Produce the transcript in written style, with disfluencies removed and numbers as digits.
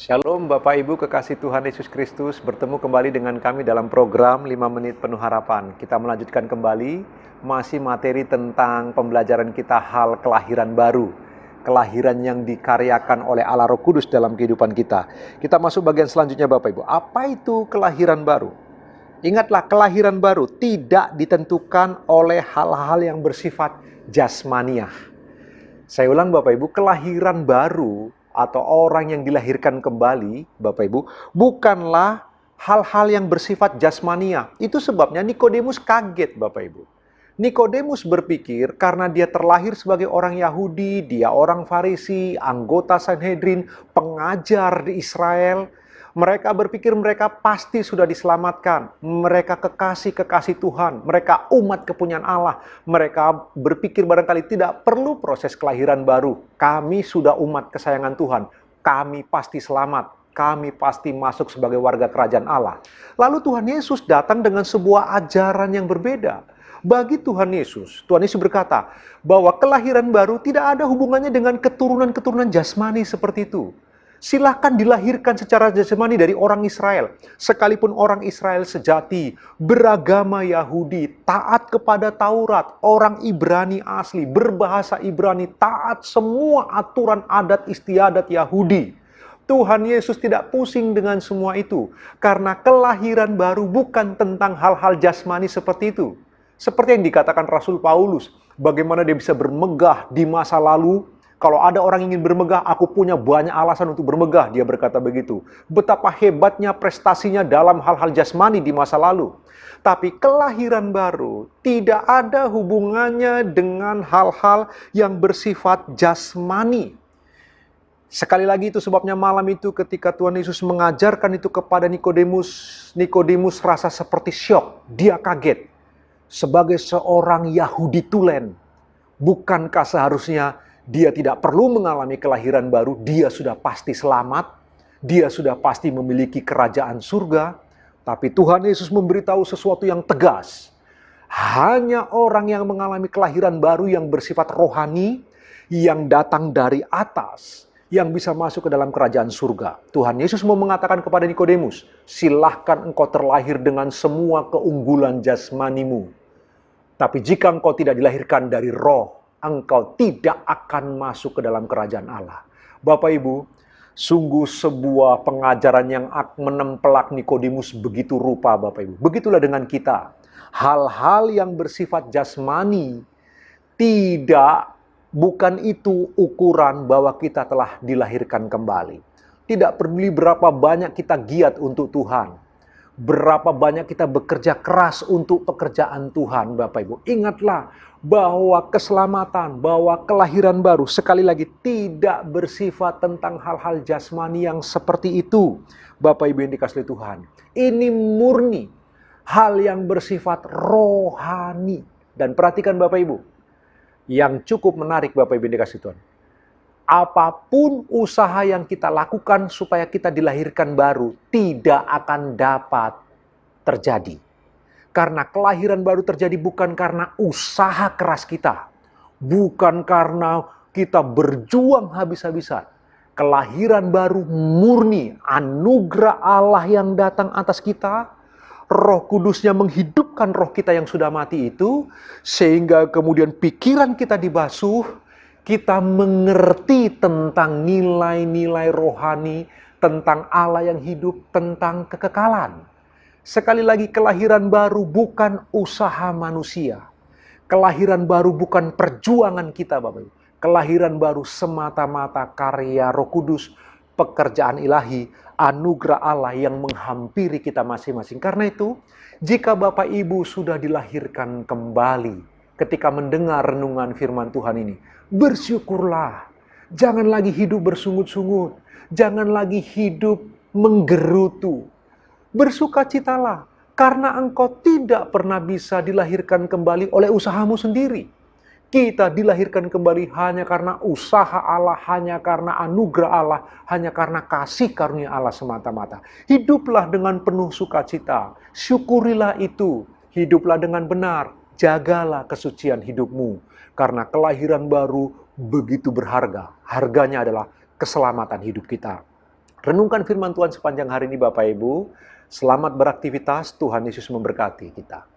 Shalom Bapak Ibu kekasih Tuhan Yesus Kristus, bertemu kembali dengan kami dalam program 5 menit penuh harapan. Kita melanjutkan kembali masih materi tentang pembelajaran kita hal kelahiran baru. Kelahiran yang dikaryakan oleh Allah Roh Kudus dalam kehidupan kita. Kita masuk bagian selanjutnya Bapak Ibu. Apa itu kelahiran baru? Ingatlah, kelahiran baru tidak ditentukan oleh hal-hal yang bersifat jasmaniah. Saya ulang Bapak Ibu, kelahiran baru atau orang yang dilahirkan kembali, Bapak Ibu, bukanlah hal-hal yang bersifat jasmania. Itu sebabnya Nikodemus kaget, Bapak Ibu. Nikodemus berpikir karena dia terlahir sebagai orang Yahudi, dia orang Farisi, anggota Sanhedrin, pengajar di Israel. Mereka berpikir mereka pasti sudah diselamatkan. Mereka kekasih-kekasih Tuhan. Mereka umat kepunyaan Allah. Mereka berpikir barangkali tidak perlu proses kelahiran baru. Kami sudah umat kesayangan Tuhan. Kami pasti selamat. Kami pasti masuk sebagai warga kerajaan Allah. Lalu Tuhan Yesus datang dengan sebuah ajaran yang berbeda. Bagi Tuhan Yesus berkata bahwa kelahiran baru tidak ada hubungannya dengan keturunan-keturunan jasmani seperti itu. Silahkan dilahirkan secara jasmani dari orang Israel. Sekalipun orang Israel sejati, beragama Yahudi, taat kepada Taurat, orang Ibrani asli, berbahasa Ibrani, taat semua aturan adat istiadat Yahudi. Tuhan Yesus tidak pusing dengan semua itu. Karena kelahiran baru bukan tentang hal-hal jasmani seperti itu. Seperti yang dikatakan Rasul Paulus, bagaimana dia bisa bermegah di masa lalu. Kalau ada orang ingin bermegah, aku punya banyak alasan untuk bermegah, dia berkata begitu. Betapa hebatnya prestasinya dalam hal-hal jasmani di masa lalu. Tapi kelahiran baru tidak ada hubungannya dengan hal-hal yang bersifat jasmani. Sekali lagi itu sebabnya malam itu ketika Tuhan Yesus mengajarkan itu kepada Nikodemus rasa seperti syok. Dia kaget. Sebagai seorang Yahudi tulen, bukankah seharusnya dia tidak perlu mengalami kelahiran baru, dia sudah pasti selamat, dia sudah pasti memiliki kerajaan surga. Tapi Tuhan Yesus memberitahu sesuatu yang tegas. Hanya orang yang mengalami kelahiran baru yang bersifat rohani, yang datang dari atas, yang bisa masuk ke dalam kerajaan surga. Tuhan Yesus mau mengatakan kepada Nikodemus, silahkan engkau terlahir dengan semua keunggulan jasmanimu. Tapi jika engkau tidak dilahirkan dari roh, engkau tidak akan masuk ke dalam kerajaan Allah. Bapak Ibu, sungguh sebuah pengajaran yang menempelak Nikodemus begitu rupa Bapak Ibu. Begitulah dengan kita. Hal-hal yang bersifat jasmani bukan itu ukuran bahwa kita telah dilahirkan kembali. Tidak peduli berapa banyak kita giat untuk Tuhan. Berapa banyak kita bekerja keras untuk pekerjaan Tuhan, Bapak Ibu. Ingatlah bahwa keselamatan, bahwa kelahiran baru, sekali lagi tidak bersifat tentang hal-hal jasmani yang seperti itu. Bapak Ibu yang dikasihi Tuhan. Ini murni hal yang bersifat rohani. Dan perhatikan Bapak Ibu, yang cukup menarik Bapak Ibu yang dikasihi Tuhan. Apapun usaha yang kita lakukan supaya kita dilahirkan baru tidak akan dapat terjadi. Karena kelahiran baru terjadi bukan karena usaha keras kita. Bukan karena kita berjuang habis-habisan. Kelahiran baru murni anugerah Allah yang datang atas kita. Roh Kudusnya menghidupkan roh kita yang sudah mati itu. Sehingga kemudian pikiran kita dibasuh. Kita mengerti tentang nilai-nilai rohani, tentang Allah yang hidup, tentang kekekalan. Sekali lagi, kelahiran baru bukan usaha manusia. Kelahiran baru bukan perjuangan kita, Bapak Ibu. Kelahiran baru semata-mata karya Roh Kudus, pekerjaan ilahi, anugerah Allah yang menghampiri kita masing-masing. Karena itu, jika Bapak Ibu sudah dilahirkan kembali, ketika mendengar renungan firman Tuhan ini, bersyukurlah. Jangan lagi hidup bersungut-sungut. Jangan lagi hidup menggerutu. Bersukacitalah, karena engkau tidak pernah bisa dilahirkan kembali oleh usahamu sendiri. Kita dilahirkan kembali hanya karena usaha Allah, hanya karena anugerah Allah, hanya karena kasih karunia Allah semata-mata. Hiduplah dengan penuh sukacita. Syukurilah itu. Hiduplah dengan benar. Jagalah kesucian hidupmu. Karena kelahiran baru begitu berharga. Harganya adalah keselamatan hidup kita. Renungkan firman Tuhan sepanjang hari ini Bapak Ibu. Selamat beraktivitas, Tuhan Yesus memberkati kita.